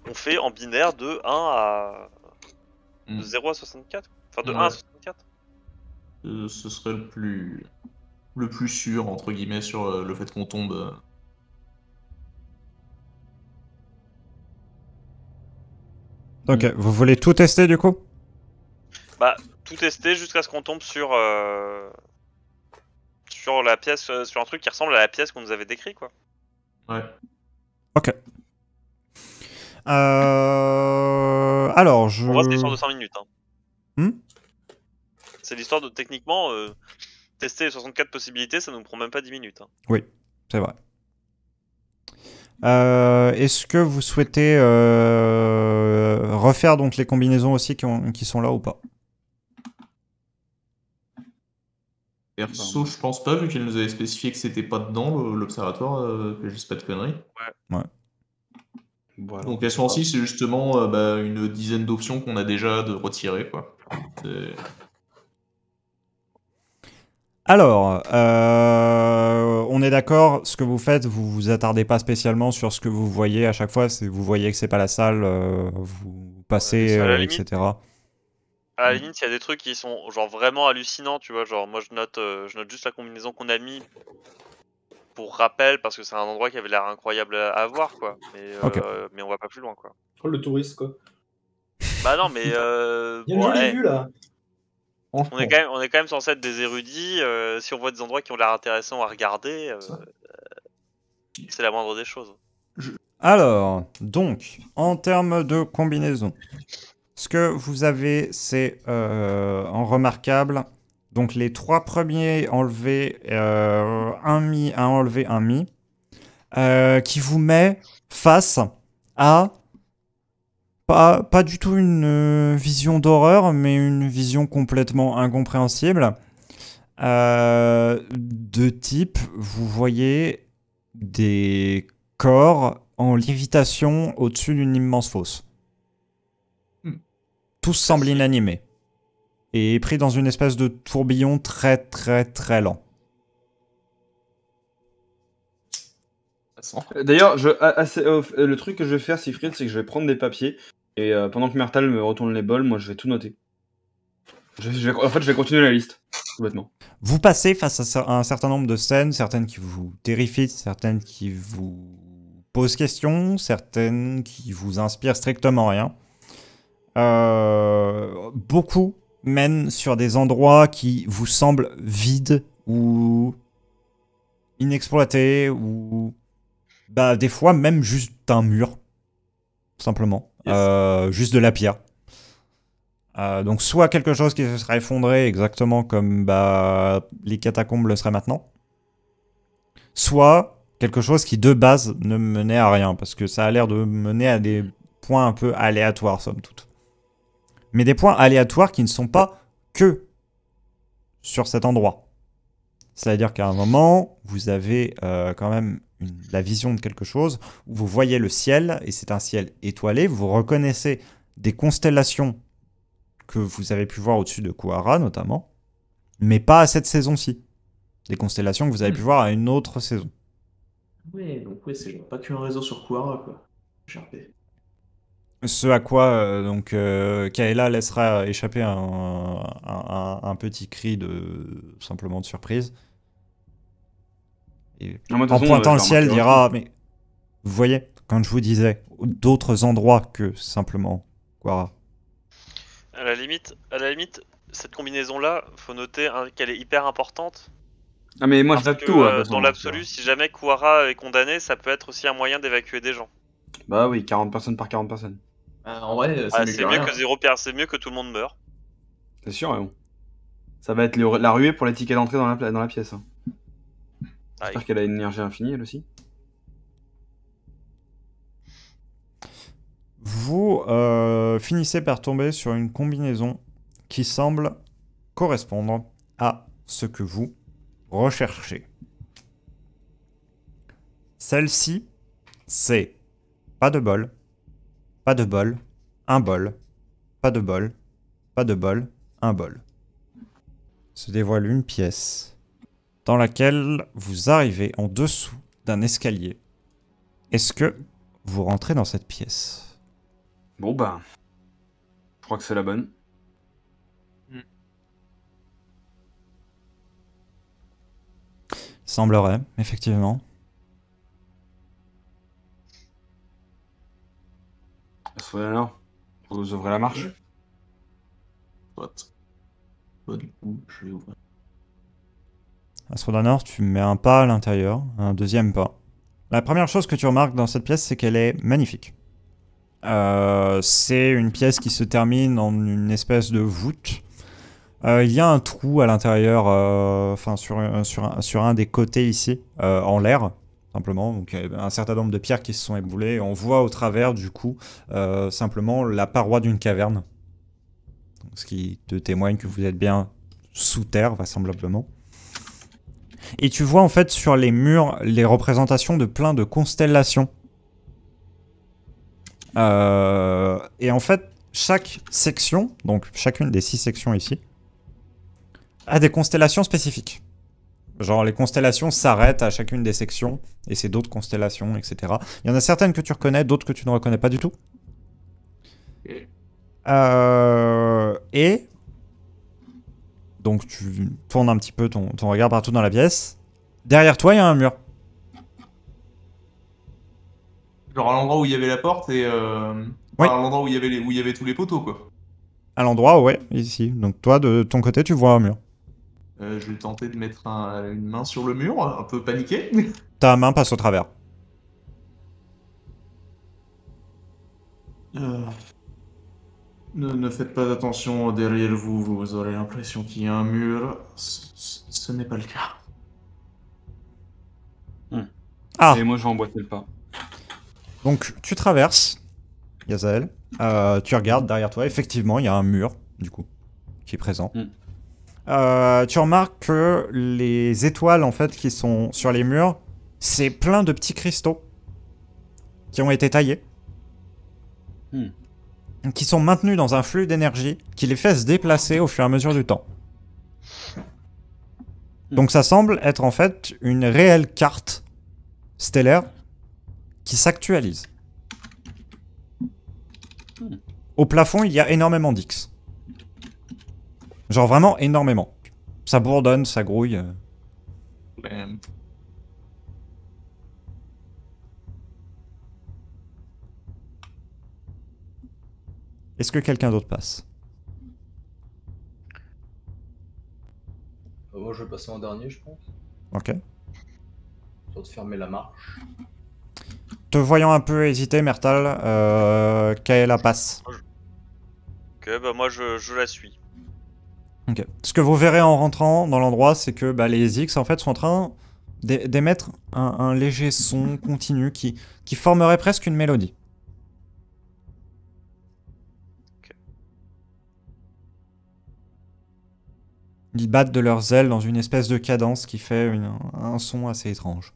on fait en binaire de 1 à de 0 à 64. Enfin, de 1 à Ouais. 64. Ce serait le plus sûr, entre guillemets, sur le fait qu'on tombe. Ok, vous voulez tout tester du coup? Bah, tout tester jusqu'à ce qu'on tombe sur la pièce, sur un truc qui ressemble à la pièce qu'on nous avait décrit quoi. Ouais. Ok. Alors, je... On voit c'est l'histoire de 5 minutes. Hein. Hmm. C'est l'histoire de techniquement tester les 64 possibilités, ça nous prend même pas 10 minutes. Hein. Oui, c'est vrai. Est-ce que vous souhaitez refaire donc les combinaisons aussi qui sont là ou pas? Perso, je pense pas, vu qu'elle nous avait spécifié que c'était pas dedans, l'observatoire, que je dise pas de conneries. Ouais. Voilà. Donc à ce moment-ci, c'est justement une dizaine d'options qu'on a déjà de retirer, quoi. Alors, on est d'accord, ce que vous faites, vous vous attardez pas spécialement sur ce que vous voyez à chaque fois, vous voyez que c'est pas la salle, vous passez, à la limite. etc. À la limite, il y a des trucs qui sont genre vraiment hallucinants, tu vois, genre moi je note juste la combinaison qu'on a mis pour rappel parce que c'est un endroit qui avait l'air incroyable à voir quoi. Mais on va pas plus loin quoi. Oh, le touriste, quoi. Bah non, mais Il y a une bon, jolie vue, là. on est quand même censé être des érudits. Si on voit des endroits qui ont l'air intéressants à regarder, c'est la moindre des choses. Alors, donc, en termes de combinaison, ce que vous avez, c'est en remarquable. Donc, les 3 premiers enlevés, un mi, un enlevé, un mi, qui vous met face à pas du tout une vision d'horreur, mais une vision complètement incompréhensible. De type, vous voyez des corps en lévitation au-dessus d'une immense fosse. Tous semblent inanimés. Et pris dans une espèce de tourbillon très très très lent. D'ailleurs, le truc que je vais faire, Siegfried, c'est que je vais prendre des papiers et pendant que Myrtal me retourne les bols, moi je vais tout noter. En fait, je vais continuer la liste, tout bêtement. Vous passez face à un certain nombre de scènes, certaines qui vous terrifient, certaines qui vous posent question, certaines qui vous inspirent strictement rien. Beaucoup mènent sur des endroits qui vous semblent vides ou inexploités ou bah, des fois même juste un mur, simplement. Juste de la pierre. Donc soit quelque chose qui se serait effondré exactement comme bah, les catacombes le seraient maintenant, soit quelque chose qui de base ne menait à rien, parce que ça a l'air de mener à des points un peu aléatoires, somme toute. Mais des points aléatoires qui ne sont pas que sur cet endroit. C'est-à-dire qu'à un moment, vous avez quand même la vision de quelque chose, où vous voyez le ciel, et c'est un ciel étoilé, vous reconnaissez des constellations que vous avez pu voir au-dessus de Kuara, notamment, mais pas à cette saison-ci. Des constellations que vous avez pu voir à une autre saison. Ouais, donc ouais, c'est pas qu'un réseau sur Kuara, quoi. GRP. Ce à quoi donc Kaela laissera échapper un petit cri de simplement de surprise. Et Non, moi, de en toute façon, pointant le je vais ciel, remarquer dira mais vous voyez, quand je vous disais d'autres endroits que simplement Kuara. À la limite, cette combinaison-là, faut noter qu'elle est hyper importante. Ah, mais moi, je Parce note que tout. De toute façon, dans l'absolu, si jamais Kuara est condamné, ça peut être aussi un moyen d'évacuer des gens. Bah oui, 40 personnes par 40 personnes. En vrai, c'est mieux C'est que mieux rien. que c'est mieux que tout le monde meure. C'est sûr, mais bon. Ça va être la ruée pour les tickets d'entrée dans la pièce. Hein. J'espère qu'elle a une énergie infinie, elle aussi. Vous finissez par tomber sur une combinaison qui semble correspondre à ce que vous recherchez. Celle-ci, c'est pas de bol, pas de bol, un bol, pas de bol, pas de bol, un bol. Se dévoile une pièce dans laquelle vous arrivez en dessous d'un escalier. Est-ce que vous rentrez dans cette pièce ? Bon, bah. Je crois que c'est la bonne. Semblerait, effectivement. Soyez vous ouvrez la marche. Soit. Bon, du coup, je vais ouvrir. Astrodanor, tu mets un pas à l'intérieur, un deuxième pas. La première chose que tu remarques dans cette pièce, c'est qu'elle est magnifique. C'est une pièce qui se termine en une espèce de voûte. Il y a un trou à l'intérieur, enfin sur un des côtés ici, en l'air, simplement. Donc il y a un certain nombre de pierres qui se sont éboulées. On voit au travers, du coup, simplement la paroi d'une caverne. Ce qui te témoigne que vous êtes bien sous terre, vraisemblablement. Et tu vois en fait sur les murs les représentations de plein de constellations. Et en fait, chaque section, donc chacune des 6 sections ici, a des constellations spécifiques. Genre les constellations s'arrêtent à chacune des sections, et c'est d'autres constellations, etc. Il y en a certaines que tu reconnais, d'autres que tu ne reconnais pas du tout. Et donc tu tournes un petit peu ton regard partout dans la pièce. Derrière toi, il y a un mur. Genre à l'endroit où il y avait la porte et Oui. à l'endroit où il y avait tous les poteaux, quoi. À l'endroit, ouais, ici. Donc toi, de ton côté, tu vois un mur. Je vais tenter de mettre une main sur le mur, un peu paniqué. Ta main passe au travers. Ne faites pas attention derrière vous, vous aurez l'impression qu'il y a un mur. Ce n'est pas le cas. Ah, Et moi, je vais emboîter le pas. donc tu traverses, Yazael. Tu regardes derrière toi, effectivement, il y a un mur, du coup, qui est présent. Tu remarques que les étoiles, en fait, qui sont sur les murs, c'est plein de petits cristaux qui ont été taillés. Qui sont maintenus dans un flux d'énergie qui les fait se déplacer au fur et à mesure du temps. Donc ça semble être en fait une réelle carte stellaire qui s'actualise. Au plafond, il y a énormément d'X. Genre vraiment énormément. Ça bourdonne, ça grouille. Ben, Est-ce que quelqu'un d'autre passe? Moi, je vais passer en dernier, je pense. Ok. Pour de fermer la marche. Te voyant un peu hésiter, Mertal, Kaela passe. Ok, bah moi je la suis. Ok. Ce que vous verrez en rentrant dans l'endroit, c'est que bah, les X en fait sont en train d'émettre un léger son continu qui formerait presque une mélodie. Ils battent de leurs ailes dans une espèce de cadence qui fait un son assez étrange.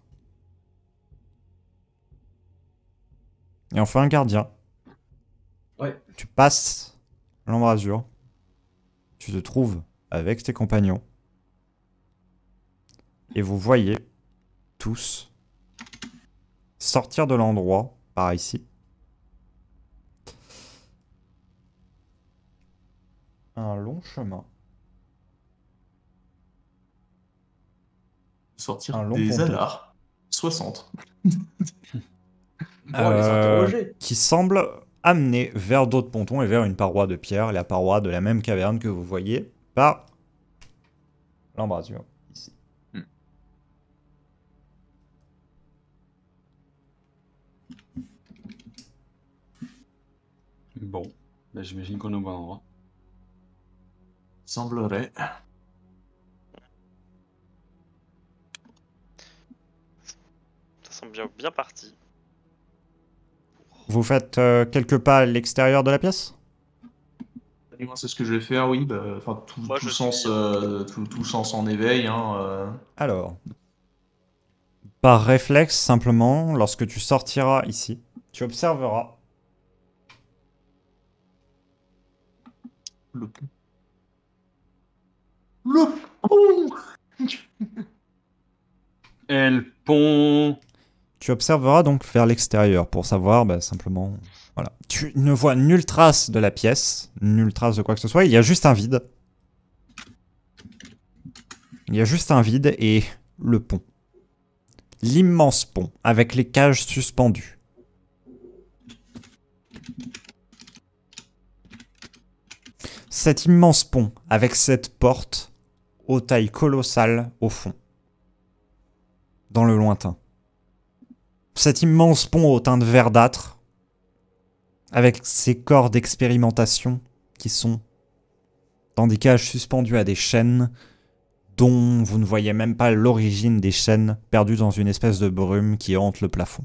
Et enfin, gardien. Ouais. Tu passes l'embrasure. Tu te trouves avec tes compagnons. Et vous voyez tous sortir de l'endroit par ici. Un long chemin. sortir Un long des ponton. alars. 60. Bon, les interroger. Qui semble amener vers d'autres pontons et vers une paroi de pierre, la paroi de la même caverne que vous voyez par l'embrasure ici. Bon, bah, j'imagine qu'on est au bon endroit. Semblerait. Ça semble bien parti. Vous faites quelques pas à l'extérieur de la pièce? Et moi, c'est ce que je vais faire, oui. Bah, enfin, Moi, tout je sens, suis, tout sens en éveil. Alors, par réflexe, simplement, lorsque tu sortiras ici, tu observeras Le pont. Le pont. Et le pont. Tu observeras donc vers l'extérieur pour savoir bah, simplement. Voilà. Tu ne vois nulle trace de la pièce, nulle trace de quoi que ce soit. Il y a juste un vide. Il y a juste un vide et le pont. L'immense pont avec les cages suspendues. Cet immense pont avec cette porte aux tailles colossales au fond. Dans le lointain. Cet immense pont aux teintes verdâtres, avec ses corps d'expérimentation qui sont dans des cages suspendues à des chaînes dont vous ne voyez même pas l'origine des chaînes perdues dans une espèce de brume qui hante le plafond.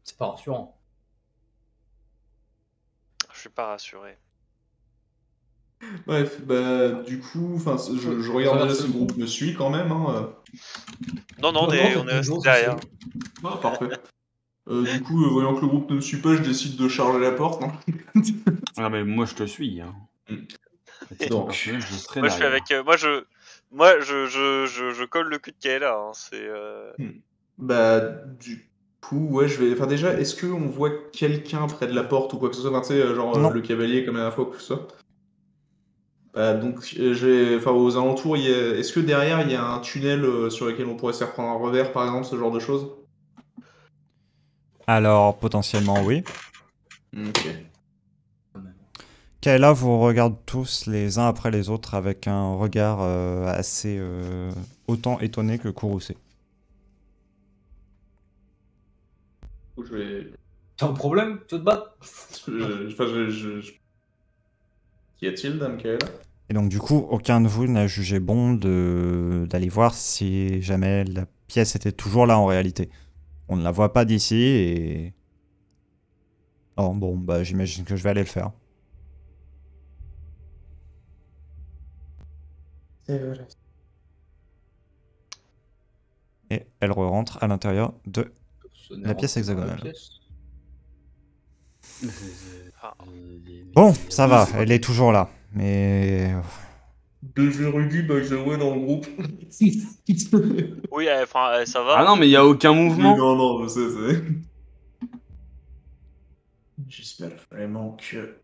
C'est pas rassurant. Je suis pas rassuré. Bref, bah, du coup, je regarde déjà si le groupe me suit quand même. Non, on est resté derrière. Ah, parfait. Du coup, voyant que le groupe ne me suit pas, je décide de charger la porte. Non Ah, mais moi je te suis. Hein. À titre Donc, personnel, je serai Moi, je suis derrière. avec. Je colle le cul de Kaela. Hein, c'est. Bah, du coup, ouais, je vais. Enfin, déjà, est-ce qu'on voit quelqu'un près de la porte ou quoi que ce soit? Enfin, tu sais, genre Non. le cavalier comme la dernière fois ou que ce soit. Donc, enfin, aux alentours, est-ce que derrière il y a un tunnel sur lequel on pourrait se faire prendre un revers, par exemple, ce genre de choses? Alors, potentiellement, oui. Ok. Kaela vous regarde tous les uns après les autres avec un regard assez autant étonné que courroucé. Je vais. T'as un problème? Tu veux te battre? Qu'y a-t-il, Dame Kaela? Et donc du coup, aucun de vous n'a jugé bon d'aller voir si jamais la pièce était toujours là en réalité. On ne la voit pas d'ici et... Oh bon, bah j'imagine que je vais aller le faire. C'est vrai. Et elle re-rentre à l'intérieur de... La pièce hexagonale. Ah. Bon, ça va, elle est toujours là. Mais... Deux érudits, by the way, dans le groupe. Oui, enfin, ça va. Ah non, mais il y a aucun mouvement. Non, je sais, c'est. J'espère vraiment que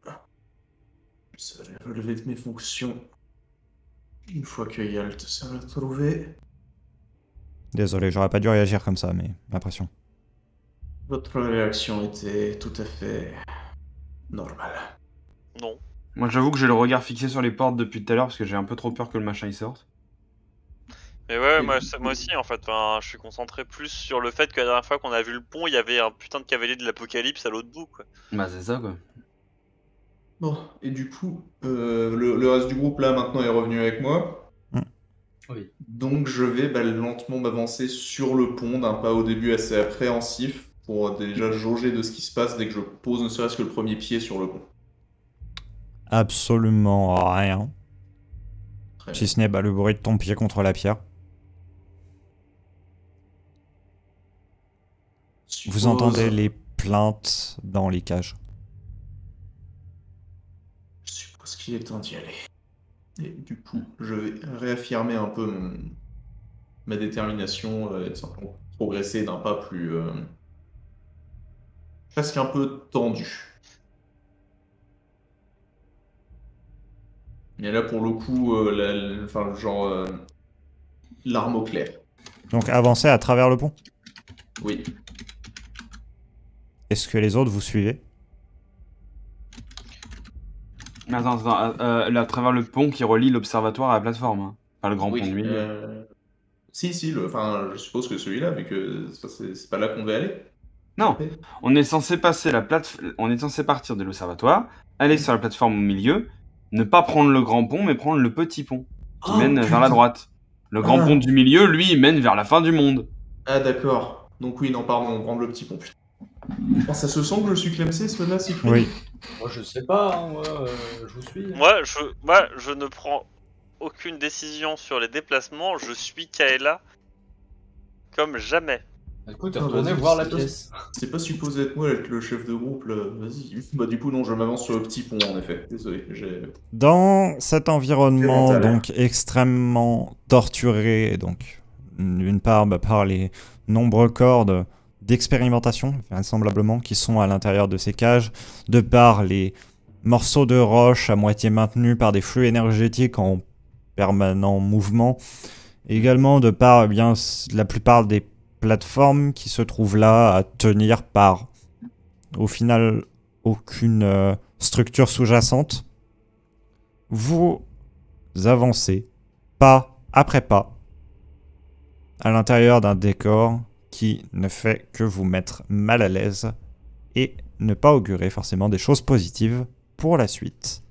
je serai relevé de mes fonctions une fois que Yalt sera retrouvé. Désolé, j'aurais pas dû réagir comme ça, mais l'impression. Votre réaction était tout à fait normale. Non. Moi, j'avoue que j'ai le regard fixé sur les portes depuis tout à l'heure parce que j'ai un peu trop peur que le machin il sorte. Mais ouais, Et moi, du moi coup- aussi en fait, enfin, je suis concentré plus sur le fait que la dernière fois qu'on a vu le pont, il y avait un putain de cavalier de l'apocalypse à l'autre bout, quoi. Bah, c'est ça, quoi. Bon, et du coup, le reste du groupe là maintenant est revenu avec moi. Oui. Donc je vais lentement m'avancer sur le pont d'un pas au début assez appréhensif pour déjà jauger de ce qui se passe dès que je pose ne serait-ce que le premier pied sur le pont. Absolument rien. Très Si ce n'est le bruit de ton pied contre la pierre. Vous Suppose- entendez les plaintes dans les cages. Je suppose qu'il est temps d'y aller. Et du coup, je vais réaffirmer un peu ma détermination et de simplement progresser d'un pas plus... presque un peu tendu. Et là, pour le coup, enfin, genre, l'arme au clair. Donc avancez à travers le pont. Oui. Est-ce que les autres vous suivez? Mais attends, là, à travers le pont qui relie l'observatoire à la plateforme. Hein. Pas le grand Oui, pont de milieu. Si, enfin, je suppose que celui-là, vu que c'est pas là qu'on va aller. Non, on est censé passer on est censé partir de l'observatoire, aller sur la plateforme au milieu, ne pas prendre le grand pont, mais prendre le petit pont qui Oh, mène vers putain. la droite. Le grand Ah. pont du milieu, lui, il mène vers la fin du monde. Ah, d'accord. Donc oui, non, pardon, on prend le petit pont, putain. Oh, ça se sent que je suis Clemsé, ce là Siegfried? Oui. Moi, je sais pas, hein, moi, je vous suis. Moi, je ne prends aucune décision sur les déplacements, je suis Kaela comme jamais. Écoute, Ah, retournez vas-y, voir la c'est pas- pièce. C'est pas supposé être moi être le chef de groupe, là. Vas-y. Bah, du coup, non, je m'avance sur le petit pont, en effet. Désolé, Dans cet environnement mental. donc extrêmement torturé, donc d'une part par les nombreux corps d'expérimentation, vraisemblablement, qui sont à l'intérieur de ces cages, de par les morceaux de roche à moitié maintenus par des flux énergétiques en permanent mouvement, également de par la plupart des plateformes qui se trouvent là à tenir par, au final, aucune structure sous-jacente. Vous avancez pas après pas à l'intérieur d'un décor qui ne fait que vous mettre mal à l'aise et ne pas augurer forcément des choses positives pour la suite.